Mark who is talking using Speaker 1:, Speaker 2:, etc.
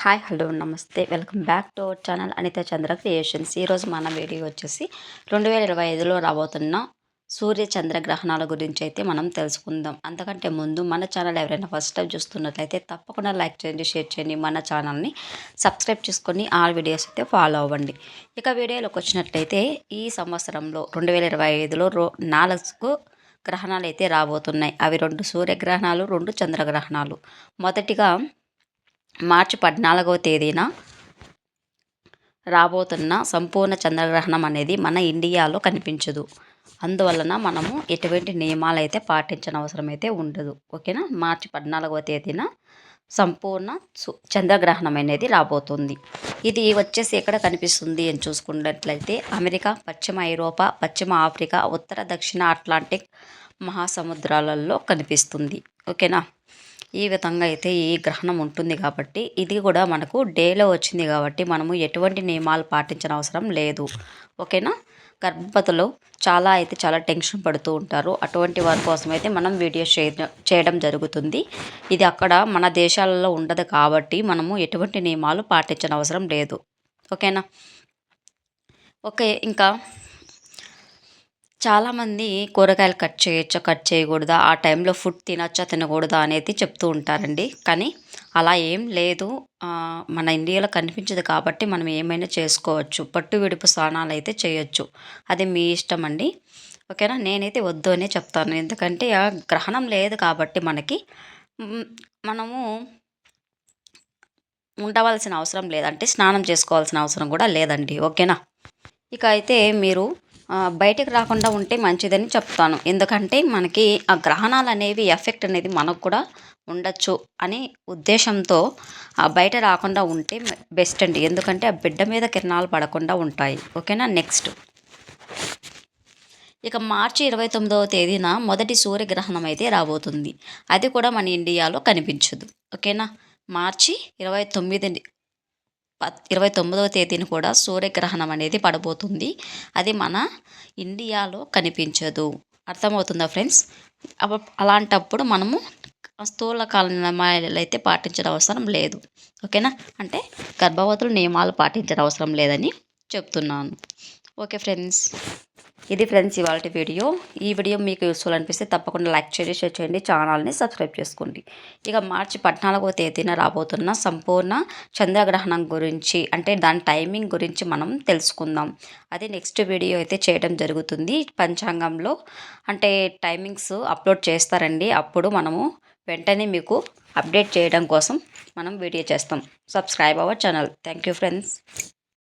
Speaker 1: Hi hello నమస్తే welcome back to our channel Anitha Chandra creations. ఈరోజు మన వీడియో వచ్చేసి 2025లో రాబోతున్న సూర్య చంద్ర గ్రహణాల గురించి అయితే మనం తెలుసుకుందాం. అంతకంటే ముందు మన ఛానల్ ఎవరైనా ఫస్ట్ టైం చూస్తున్నట్లయితే తప్పకుండా లైక్ చేయండి, షేర్ చేయండి, మన ఛానల్ని సబ్స్క్రైబ్ చేసుకొని ఆల్ వీడియోస్ అయితే ఫాలో అవ్వండి. ఇక వీడియోలోకి వచ్చినట్లయితే ఈ సంవత్సరంలో 2025లో 4 గ్రహణాలు అయితే రాబోతున్నాయి. అవి 2 సూర్యగ్రహణాలు, 2 చంద్రగ్రహణాలు. మొదటిగా మార్చి 14వ తేదీన రాబోతున్న సంపూర్ణ చంద్రగ్రహణం అనేది మన ఇండియాలో కనిపించదు. అందువలన మనము ఎటువంటి నియమాలు అయితే పాటించని అవసరం అయితే ఉండదు. ఓకేనా. మార్చి 14వ తేదీన సంపూర్ణ చంద్రగ్రహణం అనేది రాబోతుంది. ఇది వచ్చేసి ఎక్కడ కనిపిస్తుంది అని చూసుకున్నట్లయితే అమెరికా, పశ్చిమ ఐరోపా, పశ్చిమ ఆఫ్రికా, ఉత్తర దక్షిణ అట్లాంటిక్ మహాసముద్రాలలో కనిపిస్తుంది. ఓకేనా. ఈ విధంగా అయితే ఈ గ్రహణం ఉంటుంది కాబట్టి ఇది కూడా మనకు డేలో వచ్చింది కాబట్టి మనము ఎటువంటి నియమాలు పాటించిన అవసరం లేదు. ఓకేనా. గర్భవతులు చాలా టెన్షన్ పడుతూ ఉంటారు. అటువంటి వారి కోసం అయితే మనం వీడియో చేయడం జరుగుతుంది. ఇది అక్కడ మన దేశాలలో ఉండదు కాబట్టి మనము ఎటువంటి నియమాలు పాటించిన అవసరం లేదు. ఓకేనా. ఓకే. ఇంకా చాలామంది కూరగాయలు కట్ చేయొచ్చా, కట్ చేయకూడదా, ఆ టైంలో ఫుడ్ తినచ్చా, తినకూడదా అనేది చెప్తూ ఉంటారండి. కానీ అలా ఏం లేదు. మన ఇండియాలో కనిపించదు కాబట్టి మనం ఏమైనా చేసుకోవచ్చు. పట్టు విడుపు స్నానాలు అయితే చేయొచ్చు. అది మీ ఇష్టం అండి. ఓకేనా. నేనైతే వద్దు అనే చెప్తాను. ఎందుకంటే ఆ గ్రహణం లేదు కాబట్టి మనము ఉండవలసిన అవసరం లేదంటే స్నానం చేసుకోవాల్సిన అవసరం కూడా లేదండి. ఓకేనా. ఇక అయితే మీరు బయటకు రాకుండా ఉంటే మంచిదని చెప్తాను. ఎందుకంటే మనకి ఆ గ్రహణాలు అనేవి ఎఫెక్ట్ అనేది మనకు కూడా ఉండొచ్చు అనే ఉద్దేశంతో బయట రాకుండా ఉంటే బెస్ట్ అండి. ఎందుకంటే ఆ బిడ్డ మీద కిరణాలు పడకుండా ఉంటాయి. ఓకేనా. నెక్స్ట్ ఇక మార్చి 29వ తేదీన మొదటి సూర్యగ్రహణం అయితే రాబోతుంది. అది కూడా మన ఇండియాలో కనిపించదు. ఓకేనా. మార్చి 29వ తేదీన కూడా సూర్యగ్రహణం అనేది పడబోతుంది. అది మన ఇండియాలో కనిపించదు. అర్థమవుతుందా ఫ్రెండ్స్. అలాంటప్పుడు మనము స్థూలకాల నియమాలు అయితే పాటించిన అవసరం లేదు. ఓకేనా. అంటే గర్భవతులు నియమాలు పాటించిన అవసరం లేదని చెప్తున్నాను. Okay friends. ఇది ఫ్రెండ్స్ ఇవాళ వీడియో. ఈ వీడియో మీకు యూస్ఫుల్ అనిపిస్తే తప్పకుండా లైక్ చేయండి, షేర్ చేయండి, ఛానల్ని సబ్స్క్రైబ్ చేసుకోండి. ఇక మార్చి 14వ తేదీన రాబోతున్న సంపూర్ణ చంద్రగ్రహణం గురించి అంటే దాని టైమింగ్ గురించి మనం తెలుసుకుందాం. అది నెక్స్ట్ వీడియో అయితే చేయడం జరుగుతుంది. పంచాంగంలో అంటే టైమింగ్స్ అప్లోడ్ చేస్తారండి. అప్పుడు మనము వెంటనే మీకు అప్డేట్ చేయడం కోసం మనం వీడియో చేస్తాం. Subscribe our channel. Thank you friends.